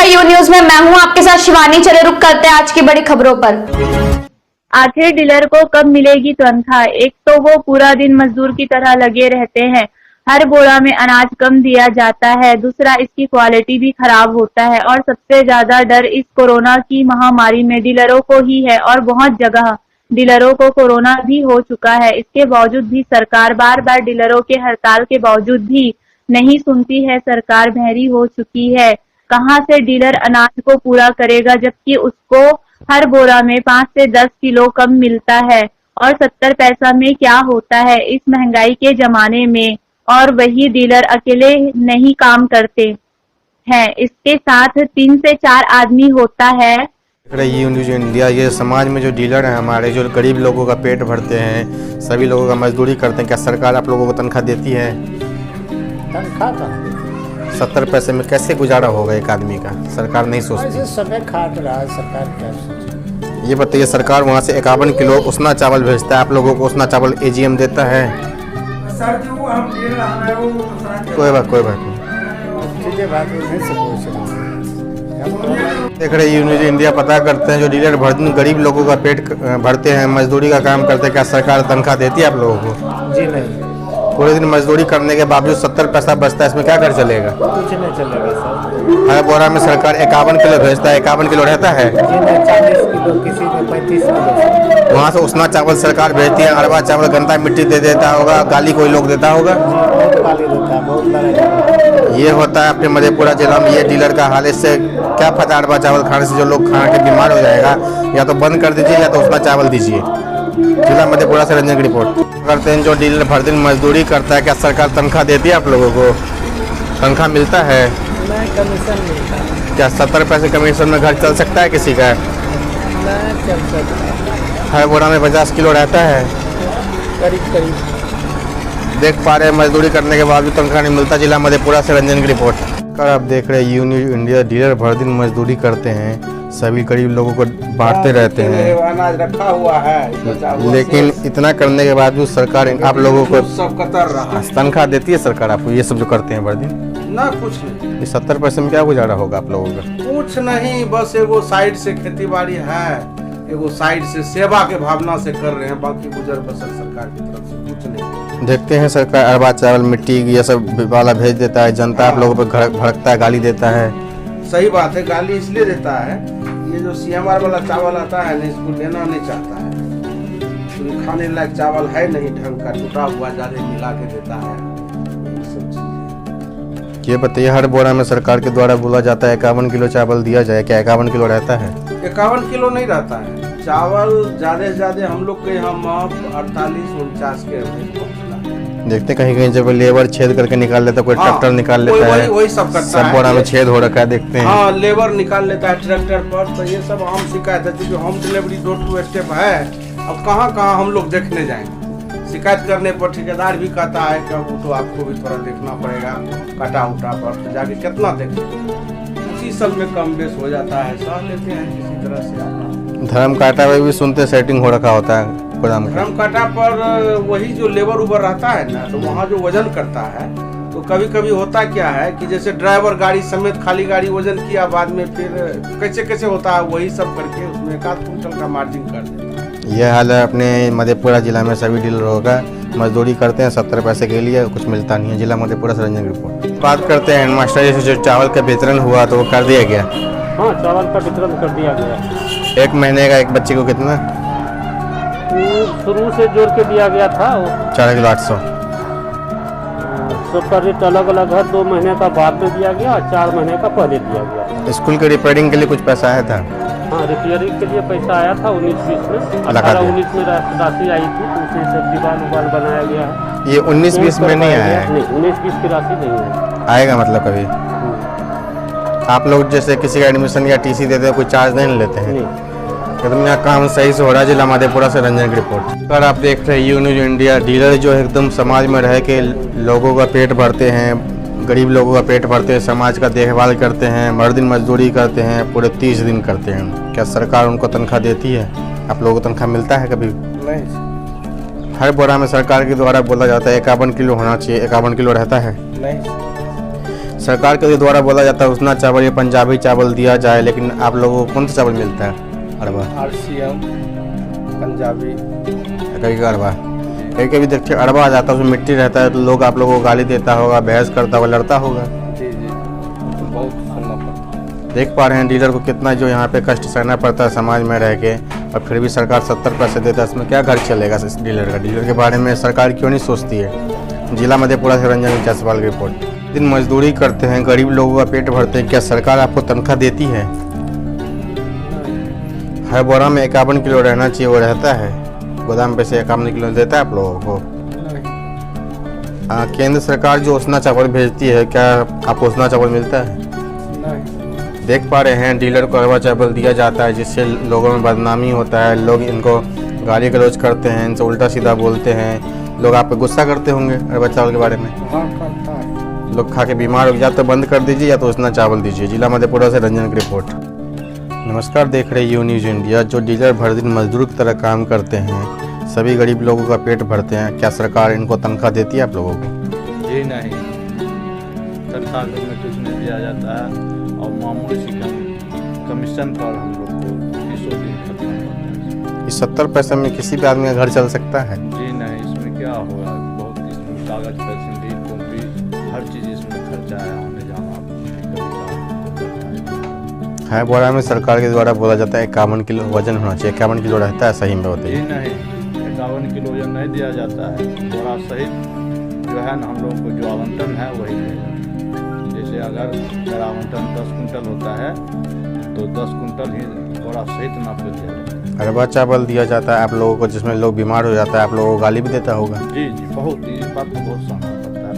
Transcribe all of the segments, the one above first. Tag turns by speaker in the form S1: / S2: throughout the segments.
S1: आपका you news में मैं हूं आपके साथ शिवानी। चले रुक करते हैं आज की बड़ी खबरों पर।
S2: आखिर डीलर को कब मिलेगी तनख्वाह? एक तो वो पूरा दिन मजदूर की तरह लगे रहते हैं, हर बोरा में अनाज कम दिया जाता है, दूसरा इसकी क्वालिटी भी खराब होता है और सबसे ज्यादा डर इस कोरोना की महामारी में डीलरों को ही है और बहुत जगह डीलरों को कोरोना भी हो चुका है। इसके बावजूद भी सरकार बार बार डीलरों के हड़ताल के बावजूद भी नहीं सुनती है। सरकार बहरी हो चुकी है। कहां से डीलर अनाज को पूरा करेगा जबकि उसको हर बोरा में 5 से 10 किलो कम मिलता है और 70 पैसा में क्या होता है इस महंगाई के जमाने में। और वही डीलर अकेले नहीं काम करते हैं, इसके साथ 3 से 4 आदमी होता है।
S3: यू न्यूज इंडिया, ये समाज में जो डीलर हैं हमारे, जो गरीब लोगों का पेट भरते हैं, सभी लोगों का मजदूरी करते हैं, क्या सरकार आप लोगों को तनख्वाह देती है?
S4: तनख्वाह का
S3: 70 पैसे में कैसे गुजारा होगा एक आदमी का? सरकार नहीं सोचती।
S4: समय खाट रहा है, सरकार क्या सोचे?
S3: ये बताइए, सरकार वहाँ से 51 किलो उसना चावल भेजता है, आप लोगों को उसना चावल एजीएम देता है? कोई बात देख रहे यू न्यूज इंडिया पता करते हैं, जो डीलर गरीब लोगों का पेट भरते हैं, मजदूरी का काम करते हैं, क्या सरकार तनख्वाह देती है आप लोगों को?
S4: जी नहीं।
S3: पूरे दिन मजदूरी करने के बावजूद 70 पैसा बचता है, इसमें क्या कर चलेगा?
S4: कुछ नहीं चलेगा सर।
S3: हर बोरा में सरकार 51 किलो भेजता है, 51 किलो रहता है।
S4: जी नहीं, 40 किलो, किसी में 35 किलो।
S3: वहाँ से उसना चावल सरकार भेजती है, अरबा चावल गंदा मिट्टी दे देता होगा, गाली कोई लोग देता होगा।
S4: बहुत गाली देता है, बहुत लड़ाई।
S3: ये होता है अपने मधेपुरा जिला में ये डीलर का हाल। इससे क्या फायदा अरबा चावल खाने से? जो लोग खा के बीमार हो जाएगा, या तो बंद कर दीजिए या तो उसना चावल दीजिए। जिला मधेपुरा से रंजन की रिपोर्ट करते हैं। जो डीलर भर दिन मजदूरी करता है, क्या सरकार तनख्वाह देती है आप लोगों को? तनख्वाह मिलता है?
S4: नहीं, कमीशन मिलता है।
S3: क्या 70 पैसे कमीशन में घर चल सकता है किसी का?
S4: नहीं चल सकता।
S3: हर बोरा में 50 किलो रहता है।
S4: करीब
S3: देख पा रहे हैं, मजदूरी करने के बाद भी तनख्वाह नहीं मिलता। जिला मधेपुरा से रंजन की रिपोर्ट। आप देख रहे हैं यू न्यूज इंडिया। डीलर भर दिन मजदूरी करते हैं, सभी गरीब लोगों को बांटते रहते हैं,
S5: अनाज रखा हुआ है,
S3: लेकिन इतना करने के बाद भी सरकार आप लोगों को
S5: सब कतर रहा है।
S3: तनख्वाह देती है सरकार आपको? ये सब जो करते हैं भर दिन,
S5: ना कुछ नहीं।
S3: ये 70 पैसे में क्या गुजारा होगा आप लोगों का?
S5: कुछ नहीं, बस एगो साइड से खेती बाड़ी है, एगो साइड से सेवा के भावना से कर रहे हैं, बाकी गुजर बसर सरकार की तरफ से कुछ नहीं।
S3: देखते हैं सरकार अरबा चावल मिट्टी ये सब वाला भेज देता है, जनता आप लोगों पर भड़कता है, गाली देता है।
S5: सही बात है, गाली इसलिए देता है, ये जो CMR वाला चावल आता है ना, इसको लेना नहीं चाहता है। तो खाने लायक चावल है नहीं, ढंग का टूटा हुआ ज्यादा मिला के देता है।
S3: ये बताइए, हर बोरा में सरकार के द्वारा बोला जाता है 51 किलो चावल दिया जाए, क्या 51 किलो रहता है?
S5: 51 किलो नहीं रहता है चावल। ज्यादा से ज्यादा हम लोग के यहाँ 48-49 के पहुँचता है।
S3: देखते कहीं कहीं जब लेबर छेद करके निकाल लेता है, कोई ट्रैक्टर निकाल लेता है,
S5: वही सब करता
S3: सब बोरा में छेद हो रखा है, देखते हैं।
S5: हाँ, लेबर निकाल लेता है ट्रैक्टर पर। तो ये सब आम शिकायत है, क्योंकि home delivery door to step है। अब कहाँ हम लोग देखने जाएंगे? शिकायत करने पर ठेकेदार भी कहता है कि अब तो आपको भी थोड़ा देखना पड़ेगा, कटा उटा पर तो जाके कितना देखें। उसी सब में कम बेस हो जाता है, सह लेते हैं किसी तरह से अपना।
S3: धर्म काटा में भी सुनते सेटिंग हो रखा होता है गोदाम का।
S5: धर्म काटा पर वही जो लेबर उबर रहता है ना, तो वहाँ जो वजन करता है, तो कभी कभी होता क्या है कि जैसे ड्राइवर गाड़ी समेत खाली गाड़ी वजन किया, बाद में फिर कैसे होता है, वही सब करके उसमें 1 कुंटल का मार्जिन कर देता है।
S3: यह हाल है अपने मधेपुरा जिला में। सभी डीलरों का मजदूरी करते हैं 70 पैसे के लिए, कुछ मिलता नहीं है। जिला मधेपुरा से रंजन की रिपोर्ट। बात करते हैं हेडमास्टर जी से, जो चावल का वितरण हुआ तो वो कर दिया गया?
S4: हाँ, चावल का वितरण कर दिया गया।
S3: 1 महीने का एक बच्चे को कितना?
S4: शुरू से जोड़ के दिया गया था
S3: 4 किलो 800।
S4: सबका रेट अलग अलग है। 2 महीने का बाद में दिया गया और 4 महीने का पहले दिया गया।
S3: स्कूल के रिपेयरिंग के लिए कुछ पैसा आया था?
S4: हाँ, रिपेयरिंग के लिए पैसा आया था 19-20 में। 18-19 में राशि आई थी, तो उसे सब दीवार उबाल बनाया गया है।
S3: ये 19-20 में नहीं आया है?
S4: नहीं, 19-20 की राशि नहीं है।
S3: आएगा मतलब कभी? आप लोग जैसे किसी का एडमिशन या टीसी देते हैं, कोई चार्ज नहीं लेते हैं?
S4: नहीं।
S3: एकदम यहाँ काम सही से हो रहा है। जिला मधेपुरा से रंजन की रिपोर्ट। सर आप देख रहे हैं यू न्यूज इंडिया। डीलर जो एकदम समाज में रह के लोगों का पेट भरते हैं, गरीब लोगों का पेट भरते हैं, समाज का देखभाल करते हैं, मर दिन मजदूरी करते हैं, पूरे 30 दिन करते हैं। क्या सरकार उनको तनख्वाह देती है? आप लोगों को तनख्वाह मिलता है कभी?
S5: नहीं।
S3: हर बोरा में सरकार के द्वारा बोला जाता है 51 किलो होना चाहिए, 51 किलो रहता है?
S5: नहीं।
S3: सरकार के द्वारा बोला जाता है उसना चावल या पंजाबी चावल दिया जाए, लेकिन आप लोगों को कौन सा चावल मिलता है? अरबा,
S5: RCM, पंजाबी।
S3: कभी अरबा, कभी कभी देखिए अरबा आ जाता है, उसमें मिट्टी रहता है, तो लोग आप लोगों को गाली देता होगा, बहस करता होगा, लड़ता होगा।
S5: जी जी, बहुत सुनना पड़ता है।
S3: देख पा रहे हैं डीलर को कितना जो यहाँ पे कष्ट सहना पड़ता है समाज में रह के, और फिर भी सरकार 70 पैसे देता है। इसमें क्या घर चलेगा इस डीलर का? डीलर के बारे में सरकार क्यों नहीं सोचती है? जिला मधेपुरा से रंजन जायसवाल की रिपोर्ट। दिन मजदूरी करते हैं, गरीब लोगों का पेट भरते हैं, क्या सरकार आपको तनख्वाह देती है? हर बोरा में 51 किलो रहना चाहिए, वो रहता है? गोदाम पे से 51 किलो देता है आप लोगों को? केंद्र सरकार जो उसना चावल भेजती है, क्या आपको उसना चावल मिलता है?
S5: नहीं।
S3: देख पा रहे हैं डीलर को अरबा चावल दिया जाता है, जिससे लोगों में बदनामी होता है, लोग इनको गाली गलौज करते हैं, इनसे उल्टा सीधा बोलते हैं। लोग आप पे गुस्सा करते होंगे अरबा चावल के बारे में?
S5: हाँ, करता है।
S3: लोग खा के बीमार हो, या तो बंद कर दीजिए या तो उसना चावल दीजिए। जिला मधेपुरा से रंजन की रिपोर्ट। नमस्कार, देख रहे यू न्यूज़ इंडिया। जो डीलर भर दिन मजदूर की तरह काम करते हैं, सभी गरीब लोगों का पेट भरते हैं, क्या सरकार इनको तनख्वाह देती है आप लोगों को?
S6: जी नहीं, तनख्वाह में कुछ नहीं दिया जाता है, और मामूली सी कमीशन पर हम लोग को 20 दिन खत्म होता है।
S3: इस 70 पैसे में किसी भी आदमी का घर चल सकता है?
S6: जी नहीं, इसमें क्या होगा, बहुत इसमें कागज पैसेंजरी कॉपी हर चीज़ इसमें खर्चा है, आने जाना
S3: है। बोरा में सरकार के द्वारा बोला जाता है 51 किलो वजन होना चाहिए, 51 किलो रहता है सही में? होते
S6: जी नहीं, 51 किलो वजन नहीं दिया जाता है, बोरा सहित जो है ना, हम लोग को जो आवंटन है वही दिया जाता है। जैसे अगर मेरा आवंटन 10 कुंटल होता है तो 10 कुंटल ही बोरा सहित नाप के दिया जाता है।
S3: अरबा चावल दिया जाता है आप लोगों को, जिसमें लोग बीमार हो जाता है, आप लोगों को गाली भी देता होगा?
S6: जी जी, बहुत, इस बात को बहुत सहना पड़ता है,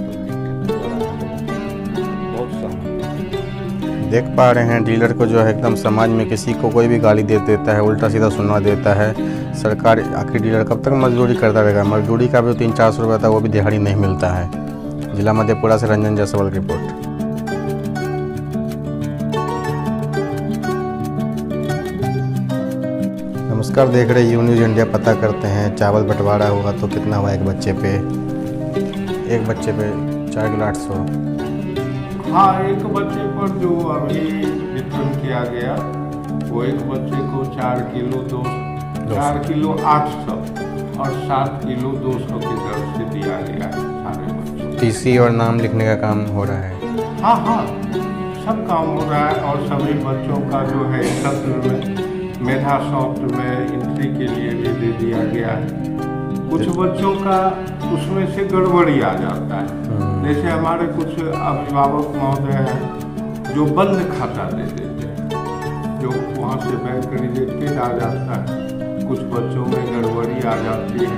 S6: बहुत सहना।
S3: देख पा रहे हैं डीलर को जो है एकदम समाज में किसी को कोई भी गाली दे देता है, उल्टा सीधा सुनवा देता है। सरकार आखिर डीलर कब तक मजदूरी करता रहेगा? मजदूरी का भी 300-400 रुपये था, वो भी दिहाड़ी नहीं मिलता है। जिला मधेपुरा से रंजन जायसवाल की रिपोर्ट। नमस्कार, देख रहे यू न्यूज़ इंडिया। पता करते हैं चावल बंटवारा हुआ तो कितना हुआ एक बच्चे पे? 4 किलो 800।
S7: हाँ, एक बच्चे पर जो अभी वितरण किया गया, वो एक बच्चे को 4 किलो 800 और 7 किलो 200 की तरफ से दिया गया है सारे बच्चों।
S3: टीसी और नाम लिखने का काम हो रहा है?
S7: हाँ, सब काम हो रहा है, और सभी बच्चों का जो है सत्र में मेधा सॉफ्ट में एंट्री के लिए भी दे दिया गया है। कुछ बच्चों का उसमें से गड़बड़ी आ जाता है, जैसे हमारे कुछ अभिभावक महोदय हैं जो बंद खाता दे देते हैं, जो वहाँ से बैंक रिजेक्टेड आ जाता है, कुछ बच्चों में गड़बड़ी आ जाती है।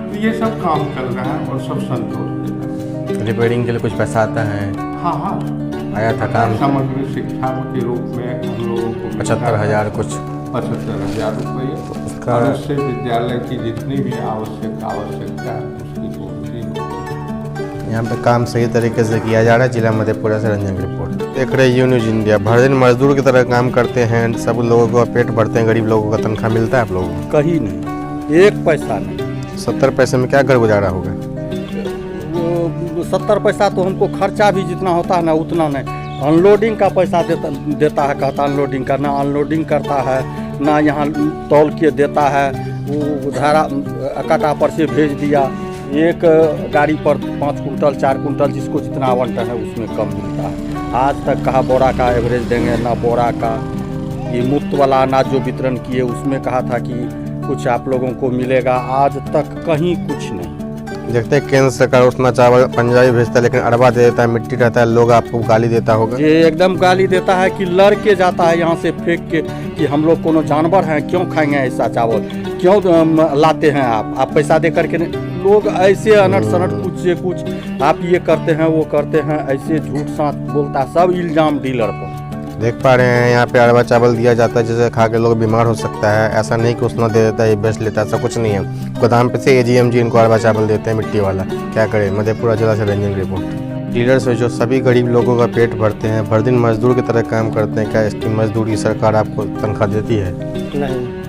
S7: तो ये सब काम चल रहा है और सब संतोष है।
S3: रिपेयरिंग के लिए कुछ पैसा आता है?
S7: हाँ,
S3: आया था काम?
S7: समग्र शिक्षा के रूप में हम लोगों को
S3: 75,000 कुछ
S7: 75,000 रुपये,
S3: उसका
S7: और उससे विद्यालय की जितनी भी आवश्यकता है उसकी पूर्ति होती।
S3: यहाँ पे काम सही तरीके से किया जा रहा है। जिला मधेपुरा से रंजन की रिपोर्ट। देख रहे यू न्यूज़ इंडिया। भर दिन मजदूर की तरह काम करते हैं, सब लोगों को पेट भरते हैं, गरीब लोगों का तनख्वाह मिलता है आप लोगों को?
S8: कहीं नहीं, एक पैसा नहीं।
S3: 70 पैसे में क्या घर गुजारा होगा?
S8: वो 70 पैसा तो हमको खर्चा भी जितना होता है ना उतना नहीं। अनलोडिंग का पैसा देता है, कहता अनलोडिंग करना, अनलोडिंग करता है ना, यहाँ तौल के देता है, वो धारा कटा पर से भेज दिया। एक गाड़ी पर 5 कुंटल 4 कुंटल जिसको जितना आवंटन है उसमें कम मिलता है। आज तक कहा बोरा का एवरेज देंगे, ना बोरा का। ये मुफ्त वाला अनाज जो वितरण किए उसमें कहा था कि कुछ आप लोगों को मिलेगा, आज तक कहीं कुछ नहीं।
S3: देखते हैं केंद्र सरकार उसना चावल पंजाबी भेजता है, लेकिन अरबा दे देता है, मिट्टी रहता है, लोग आपको गाली देता होगा?
S8: ये एकदम गाली देता है कि लड़ के जाता है यहाँ से फेंक के कि हम लोग कोनो जानवर हैं, क्यों खाएंगे ऐसा चावल, क्यों लाते हैं आप पैसा दे करके। लोग ऐसे अनट सनट कुछ से कुछ आप ये करते हैं वो करते हैं, ऐसे झूठ साथ बोलता है, सब इल्जाम डीलर पर।
S3: देख पा रहे हैं यहाँ पे अरबा चावल दिया जाता है, जिसे खा के लोग बीमार हो सकता है। ऐसा नहीं कि उसना दे देता है, ये बेच लेता है, ऐसा कुछ नहीं है। गोदाम पे से AGM जी इनको अरबा चावल देते हैं मिट्टी वाला। क्या करें? मधेपुरा जिला से रंजन की रिपोर्ट। डीलर से जो सभी गरीब लोगों का पेट भरते हैं, भर दिन मजदूर की तरह काम करते हैं, क्या इसकी मजदूरी सरकार आपको तनख्वाह देती है?
S4: नहीं।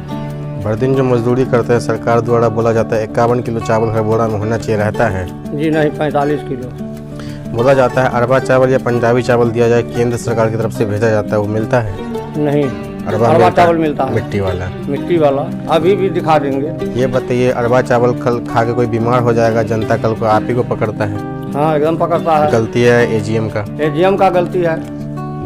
S3: भर दिन जो मजदूरी करते हैं, सरकार द्वारा बोला जाता है 51 किलो चावल हर बोरा में होना चाहिए, रहता है?
S4: जी नहीं, 45 किलो।
S3: बोला जाता है अरबा चावल या पंजाबी चावल दिया जाए, केंद्र सरकार की तरफ से भेजा जाता है, वो मिलता है?
S8: नहीं,
S3: अरबा
S8: चावल मिलता है,
S3: मिट्टी वाला।
S8: मिट्टी वाला अभी भी दिखा देंगे।
S3: ये बताइए, अरबा चावल कल खा के कोई बीमार हो जाएगा, जनता कल को आप ही को पकड़ता है?
S8: हाँ, एकदम पकड़ता है।
S3: गलती है एजीएम का?
S8: एजीएम का गलती है।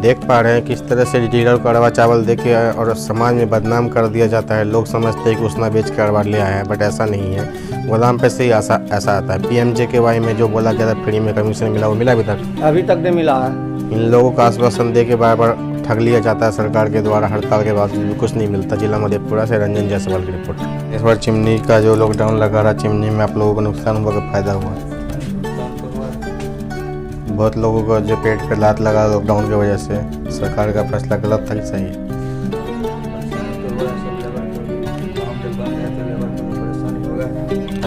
S3: देख पा रहे हैं किस तरह से डीलर को अरबा चावल दे के और समाज में बदनाम कर दिया जाता है। लोग समझते हैं कि उसना बेच के अरबा ले आया है, बट ऐसा नहीं है। गोदाम पे से ही ऐसा आता है। PMJKY में जो बोला गया था फ्री में कमीशन मिला, वो मिला अभी तक?
S8: अभी तक नहीं मिला है।
S3: इन लोगों का आश्वासन दे के बार बार ठग लिया जाता है सरकार के द्वारा। हड़ताल के बाद भी कुछ नहीं मिलता। जिला मधेपुरा से रंजन जायसवाल की रिपोर्ट। इस बार चिमनी का जो लॉकडाउन लगा रहा, चिमनी में आप लोगों को नुकसान हुआ कि फायदा हुआ? बहुत लोगों को जो पेट पे लात लगा लॉकडाउन की वजह से, सरकार का फैसला गलत था कि सही?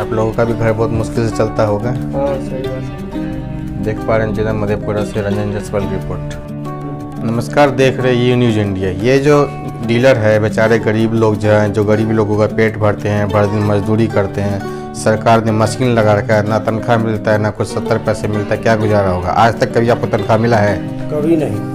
S3: आप लोगों का भी घर बहुत मुश्किल से चलता होगा।
S8: सही बात।
S3: देख पा रहे हैं जिला मधेपुरा से रंजन जायसवाल की रिपोर्ट। नमस्कार, देख रहे हैं ये न्यूज़ इंडिया। ये जो डीलर है, बेचारे गरीब लोग जो हैं, जो गरीब लोगों का पेट भरते हैं, भर दिन मजदूरी करते हैं। सरकार ने मशीन लगा रखा है, ना तनख्वाह मिलता है, ना कुछ 70 पैसे मिलता है। क्या गुजारा होगा? आज तक कभी आपको तनख्वाह मिला है?
S9: कभी नहीं।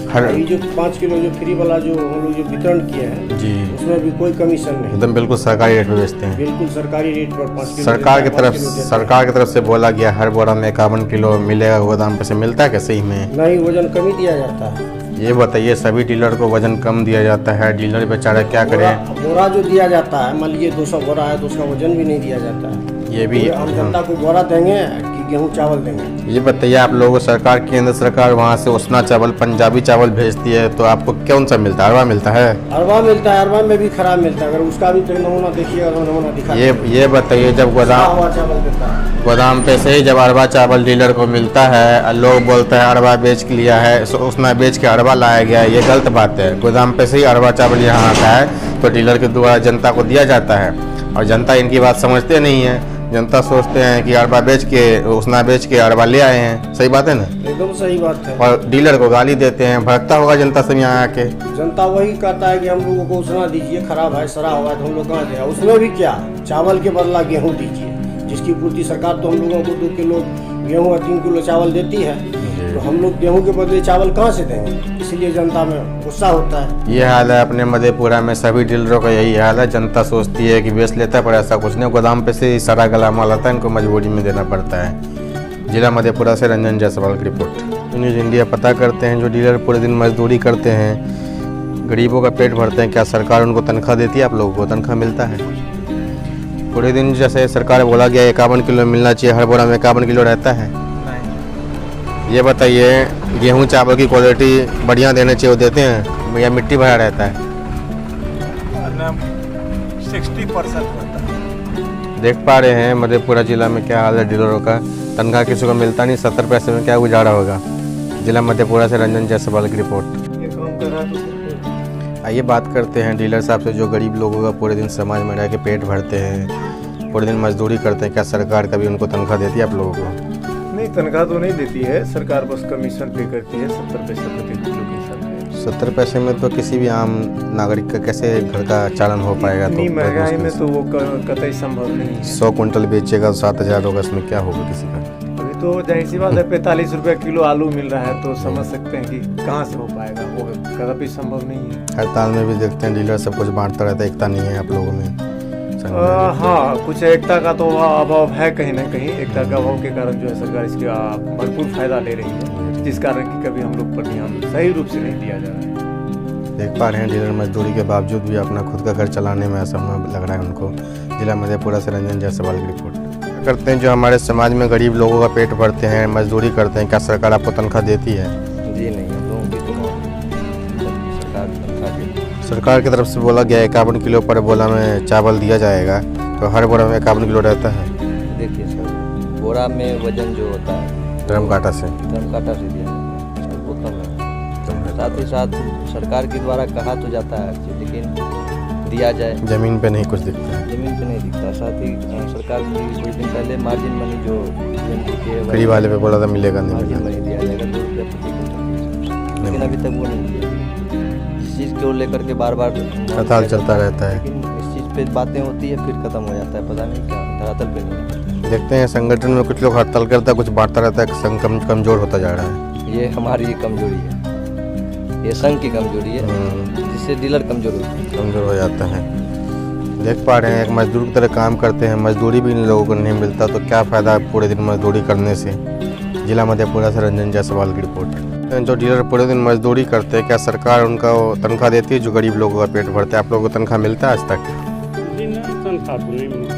S9: अभी जो 5 किलो जो फ्री वाला जो हम लोग जो वितरण किए हैं
S3: जी,
S9: उसमें भी कोई कमीशन नहीं।
S3: एकदम बिल्कुल सरकारी रेट पे बेचते हैं।
S9: बिल्कुल सरकारी रेट पर 5 किलो
S3: सरकार की तरफ से बोला गया हर बोरा में 51 किलो मिलेगा। गोदाम पे से मिलता है क्या सही में?
S9: नहीं, वजन कम ही दिया जाता है।
S3: ये बताइए, सभी डीलर को वजन कम दिया जाता है, डीलर बेचारा क्या करे?
S9: बोरा जो दिया जाता है, मान लीजिए 200 बोरा है तो उसका वजन भी नहीं दिया जाता है।
S3: ये भी
S9: आम जनता को बोरा देंगे कि गेहूँ चावल देंगे?
S3: ये बताइए, आप लोगों को सरकार, केंद्र सरकार वहाँ से उसना चावल, पंजाबी चावल भेजती है, तो आपको कौन सा मिलता है? अरबा मिलता है?
S9: अरबा मिलता है, अरबा में भी खराब मिलता है। अगर उसका भी तो नमूना देखिएगा, नमूना दिखा।
S3: ये बताइए, जब
S9: चावल देता है
S3: गोदाम पे से ही जब अरबा चावल डीलर को मिलता है और लोग बोलते हैं अरबा बेच के लिया है, उसना बेच के अरबा लाया गया है, ये गलत बात है। गोदाम पे से ही अरबा चावल यहाँ आता है तो डीलर के द्वारा जनता को दिया जाता है, और जनता इनकी बात समझते नहीं है। जनता सोचते हैं कि अरबा बेच के, उसना बेच के अरबा ले आए हैं। सही बात है ना?
S9: एकदम सही बात है।
S3: और डीलर को गाली देते हैं। भड़कता होगा जनता से यहाँ आके।
S9: जनता वही कहता है कि हम लोगों को उसना दीजिए, खराब है, सड़ा हुआ है, तो हम लोग कहाँ दें? उसमें भी क्या, चावल के बदला गेहूँ दीजिए, जिसकी पूर्ति सरकार तो हम लोगों को 2 किलो गेहूँ और 3 किलो चावल देती है, तो हम लोग गेहूँ के बदले चावल कहाँ से देंगे? इसलिए जनता में गुस्सा होता है।
S3: ये हाल है अपने मधेपुरा में, सभी डीलरों का यही हाल है। जनता सोचती है कि बेच लेता है, पर ऐसा कुछ नहीं। गोदाम पे से सड़ा गला माल आता है, इनको मजबूरी में देना पड़ता है। जिला मधेपुरा से रंजन जायसवाल की रिपोर्ट। न्यूज़ इंडिया पता करते हैं, जो डीलर पूरे दिन मजदूरी करते हैं, गरीबों का पेट भरते हैं, क्या सरकार उनको तनख्वाह देती है? आप लोगों को तनख्वाह मिलता है? पूरे दिन जैसे सरकार बोला गया 51 किलो मिलना चाहिए, हर बोरा में 51 किलो रहता है? ये बताइए, गेहूं चावल की क्वालिटी बढ़िया देने चाहिए, वो देते हैं या मिट्टी भरा रहता है?
S7: 60% रहता है।
S3: देख पा रहे हैं मधेपुरा जिला में क्या हाल है डीलरों का। तनख्वाह किसी को मिलता नहीं, 70 पैसे में क्या गुजारा होगा? जिला मधेपुरा से रंजन जायसवाल की रिपोर्ट।
S9: ये काम कर रहा है तो
S3: आइए बात करते हैं डीलर साहब से, जो गरीब लोगों का पूरे दिन समाज में रह के पेट भरते हैं, पूरे दिन मजदूरी करते हैं। क्या सरकार कभी उनको तनख्वाह देती है आप लोगों को?
S10: नहीं, तनख्वाह तो नहीं देती है सरकार, बस कमीशन पे करती है 70 पैसे प्रति किलो के हिसाब से।
S3: 70 पैसे में तो किसी भी आम नागरिक का कैसे घर का चालन हो पाएगा?
S10: इतनी
S3: तो
S10: महंगाई में तो वो कतई संभव नहीं है।
S3: 100 कुंटल बेचेगा तो 7,000 होगा, इसमें क्या होगा किसी का?
S10: अभी तो जाहिर सी बात है 45 रुपये किलो आलू मिल रहा है, तो समझ सकते हैं कि कहाँ से हो पाएगा, वो कदापि संभव नहीं है।
S3: हड़ताल में भी देखते हैं डीलर सब कुछ बांटता रहता है, एकता नहीं है आप लोगों में?
S10: हाँ, कुछ एकता का तो अभाव है कहीं ना कहीं। एकता का अभाव के कारण जो है सरकार इसका भरपूर फायदा ले रही है, जिस कारण कि कभी हम लोग पर ध्यान सही रूप से नहीं दिया जा रहा है।
S3: देख पा रहे हैं डीलर मजदूरी के बावजूद भी अपना खुद का घर चलाने में असमर्थ लग रहा है उनको। जिला मधेपुरा से रंजन जायसवाल की रिपोर्ट। करते हैं जो हमारे समाज में गरीब लोगों का पेट भरते हैं, मजदूरी करते हैं, क्या सरकार आपको तनख्वाह देती है?
S11: जी नहीं, हम लोगों की तो सरकार तनख्वाह देती है।
S3: सरकार की तरफ से बोला गया 51 किलो पर बोरा में चावल दिया जाएगा, तो हर बोरा में 51 किलो रहता है?
S11: देखिए सर, बोरा में वजन जो होता है
S3: ड्रम काटा से
S11: दिया जाता है, वो कम है। साथ ही साथ सरकार के द्वारा कहा तो जाता है, लेकिन दिया जाए
S3: जमीन पे नहीं कुछ दिखता है।
S11: जमीन पे नहीं दिखता। साथ ही सरकार की कुछ दिन पहले मार्जिन मनी जो
S3: गरीब वाले पे बोला था मिलेगा, नहीं
S11: मार्जिन
S3: मिलेगा।
S11: मनी दिया जाएगा 2 रुपये प्रति क्विंटल, लेकिन अभी तक वो नहीं दिया। इस चीज़ को लेकर के बार बार
S3: हड़ताल चलता रहता है,
S11: लेकिन इस चीज़ पे बातें होती है फिर खत्म हो जाता है, पता नहीं क्या धरातल पे नहीं।
S3: देखते हैं संगठन में कुछ लोग हड़ताल करता है, कुछ बांटता रहता है, संघ कमजोर होता जा रहा है।
S11: ये हमारी कमजोरी है, ये संघ की कमजोरी है, जिससे डीलर कमजोर हो
S3: जाता है। देख पा रहे हैं एक मजदूर की तरह काम करते हैं, मजदूरी भी इन लोगों को नहीं मिलता, तो क्या फ़ायदा पूरे दिन मजदूरी करने से। जिला मधेपुरा से रंजन जायसवाल की रिपोर्ट। जो डीलर पूरे दिन मजदूरी करते हैं, क्या सरकार उनका तनख्वाह देती है जो गरीब लोगों का पेट भरते हैं? आप लोगों को तनख्वाह मिलता है आज तक?
S4: तनख्वाह तो नहीं मिलता।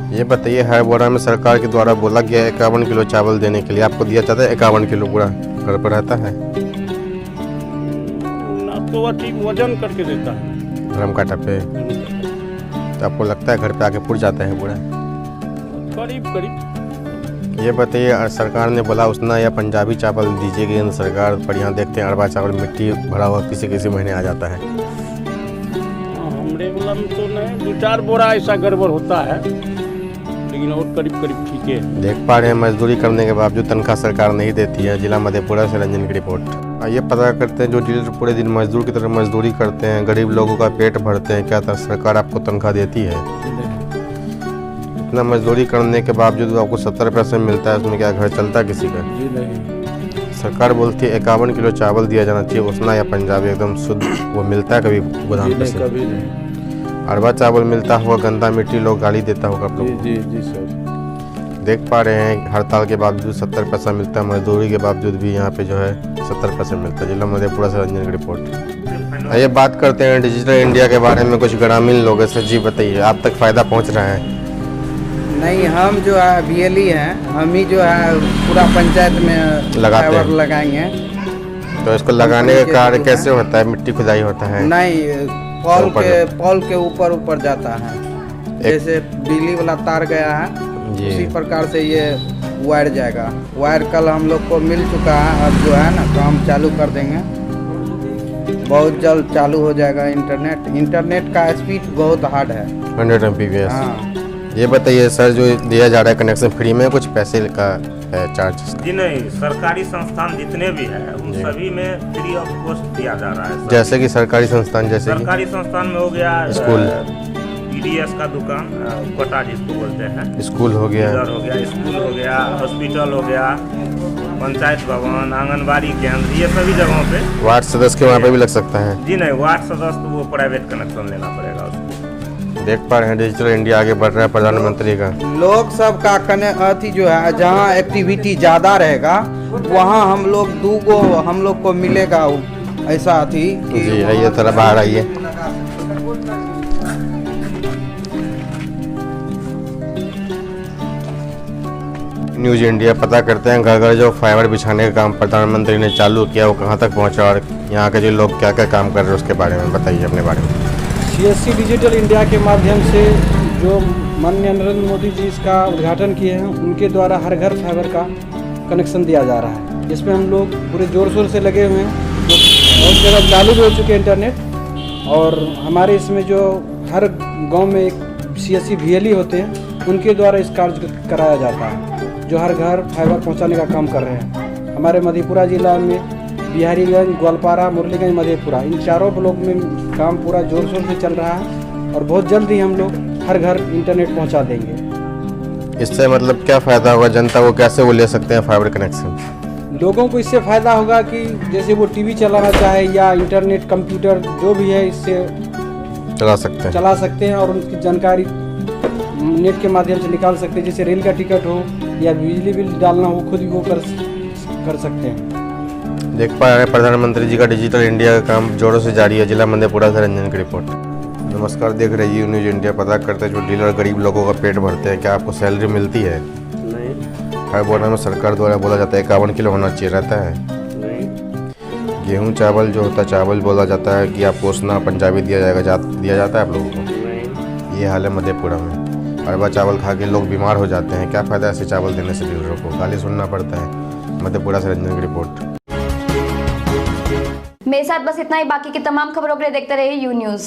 S3: ये बताइए, हर बोरा में सरकार के द्वारा बोला गया 51 किलो चावल देने के लिए, आपको दिया जाता है 51 किलो पूरा घर पर रहता है?
S4: तो वो ठीक वजन करके देता है
S3: ड्रम काटा पे। तो आपको लगता है घर पे आके पुर जाता है पूरा?
S4: करीब करीब।
S3: ये बताइए, सरकार ने बोला उसना या पंजाबी चावल दीजिए केंद्र सरकार, पर यहाँ देखते हैं अरबा चावल मिट्टी भरा हुआ किसी किसी महीने आ जाता है।
S4: हमरे वाला में तो नहीं, 2-4 बोरा ऐसा गड़बड़ होता है, लेकिन और करीब करीब ठीक है।
S3: देख पा रहे हैं मजदूरी करने के बावजूद तनख्वाह सरकार नहीं देती है। जिला मधेपुरा से रंजन की रिपोर्ट। आइए पता करते हैं, जो डीलर पूरे दिन मजदूर की तरह मजदूरी करते हैं, गरीब लोगों का पेट भरते हैं, क्या सरकार आपको तनख्वाह देती है? इतना मजदूरी करने के बावजूद आपको 70 पैसे मिलता है, उसमें क्या घर चलता है किसी का?
S4: जी नहीं।
S3: सरकार बोलती है 51 किलो चावल दिया जाना चाहिए, उसना या पंजाबी एकदम शुद्ध, वो मिलता है कभी गोदाम पे से?
S6: कभी नहीं।
S3: अरबा चावल मिलता होगा, गंदा मिट्टी लोग गाली देता होगा आप लोग?
S6: जी सर।
S3: देख पा रहे हैं हड़ताल के बावजूद 70 पैसा मिलता है, मजदूरी के बावजूद भी यहाँ पे जो है 70 पैसे मिलता है। जिला मधेपुरा से रंजन की रिपोर्ट। आइए बात करते हैं डिजिटल इंडिया के बारे में, कुछ ग्रामीण लोग हैं। जी बताइए, आप तक फ़ायदा पहुँच रहा है?
S12: नहीं, हम जो है बीएलई हैं, हम ही जो है पूरा पंचायत में फाइबर लगाएंगे।
S3: तो इसको लगाने का कार्य कैसे होता है? मिट्टी खुदाई होता है?
S12: नहीं, पॉल के ऊपर जाता है, जैसे बिजली वाला तार गया है उसी प्रकार से ये वायर जाएगा। वायर कल हम लोग को मिल चुका है, अब जो है ना काम चालू कर देंगे, बहुत जल्द चालू हो जाएगा। इंटरनेट का स्पीड बहुत हार्ड है,
S3: 100 Mbps।
S12: हाँ।
S3: ये बताइए सर, जो दिया जा रहा है कनेक्शन फ्री में, कुछ पैसे का है चार्ज?
S13: जी नहीं, सरकारी संस्थान जितने भी है उन सभी में फ्री ऑफ कॉस्ट दिया जा रहा है।
S3: जैसे कि सरकारी संस्थान, जैसे
S13: सरकारी संस्थान में हो गया
S3: स्कूल,
S13: पीडीएस का दुकान, कोटा जिसको बोलते हैं,
S3: स्कूल हो गया,
S13: स्कूल हो गया, हॉस्पिटल हो गया, पंचायत भवन, आंगनबाड़ी केंद्र, ये सभी जगहों पे।
S3: वार्ड सदस्य के वहाँ पे भी लग सकता है?
S13: जी नहीं, वार्ड सदस्य तो वो प्राइवेट कनेक्शन लेना पड़ेगा उसको।
S3: देख पा रहे हैं डिजिटल इंडिया आगे बढ़ रहा है प्रधानमंत्री का।
S12: लोग सब का अथी जो है, जहाँ एक्टिविटी ज़्यादा रहेगा वहाँ हम लोग को मिलेगा ऐसा अथी।
S3: जी आइए थोड़ा बाहर आइए। न्यूज इंडिया पता करते हैं घर घर जो फाइबर बिछाने का काम प्रधानमंत्री ने चालू किया वो कहाँ तक पहुँचा, और यहाँ के जो लोग क्या क्या काम कर रहे हैं उसके बारे में बताइए अपने बारे में।
S14: CSC डिजिटल इंडिया के माध्यम से जो माननीय नरेंद्र मोदी जी इसका उद्घाटन किए हैं, उनके द्वारा हर घर फाइबर का कनेक्शन दिया जा रहा है, जिसमें हम लोग पूरे ज़ोर शोर से लगे हुए हैं। बहुत जगह चालू भी हो चुके हैं इंटरनेट, और हमारे इसमें जो हर गांव में एक CSC VLE होते हैं, उनके द्वारा इस कार्य कराया जाता है, जो हर घर फाइबर पहुँचाने का काम कर रहे हैं। हमारे मधेपुरा जिला में बिहारीगंज, ग्वालपारा, मुरलीगंज, मधेपुरा, इन चारों ब्लॉक में काम पूरा जोर शोर से चल रहा है, और बहुत जल्द ही हम लोग हर घर इंटरनेट पहुंचा देंगे।
S3: इससे मतलब क्या फ़ायदा होगा जनता को, कैसे वो ले सकते हैं फाइबर कनेक्शन?
S14: लोगों को इससे फ़ायदा होगा कि जैसे वो टीवी चलाना चाहे या इंटरनेट, कंप्यूटर जो भी है, इससे चला सकते हैं और उनकी जानकारी नेट के माध्यम से निकाल सकते हैं। जैसे रेल का टिकट हो या बिजली बिल डालना हो, खुद भी वो कर सकते हैं।
S3: देख पा रहे हैं प्रधानमंत्री जी का डिजिटल इंडिया का काम जोरों से जारी है। जिला मधेपुरा से रंजन की रिपोर्ट। नमस्कार, देख रही है न्यूज इंडिया। पता करते हैं जो डीलर गरीब लोगों का पेट भरते हैं, क्या आपको सैलरी मिलती है?
S4: नहीं।
S3: हर बोरा में सरकार द्वारा बोला जाता है 51 किलो होना चाहिए, रहता है?
S4: नहीं।
S3: गेहूँ चावल जो होता है, चावल बोला जाता है कि आपको उसना पंजाबी दिया जाता है आप लोगों को?
S4: नहीं।
S3: ये हाल है मधेपुरा में। अरबा चावल खा के लोग बीमार हो जाते हैं, क्या फ़ायदा ऐसे चावल देने से? डीलरों को गाली सुनना पड़ता है। मधेपुरा से रंजन की रिपोर्ट।
S1: मेरे साथ बस इतना ही। बाकी की तमाम खबरों के लिए देखते रहिए यू न्यूज़।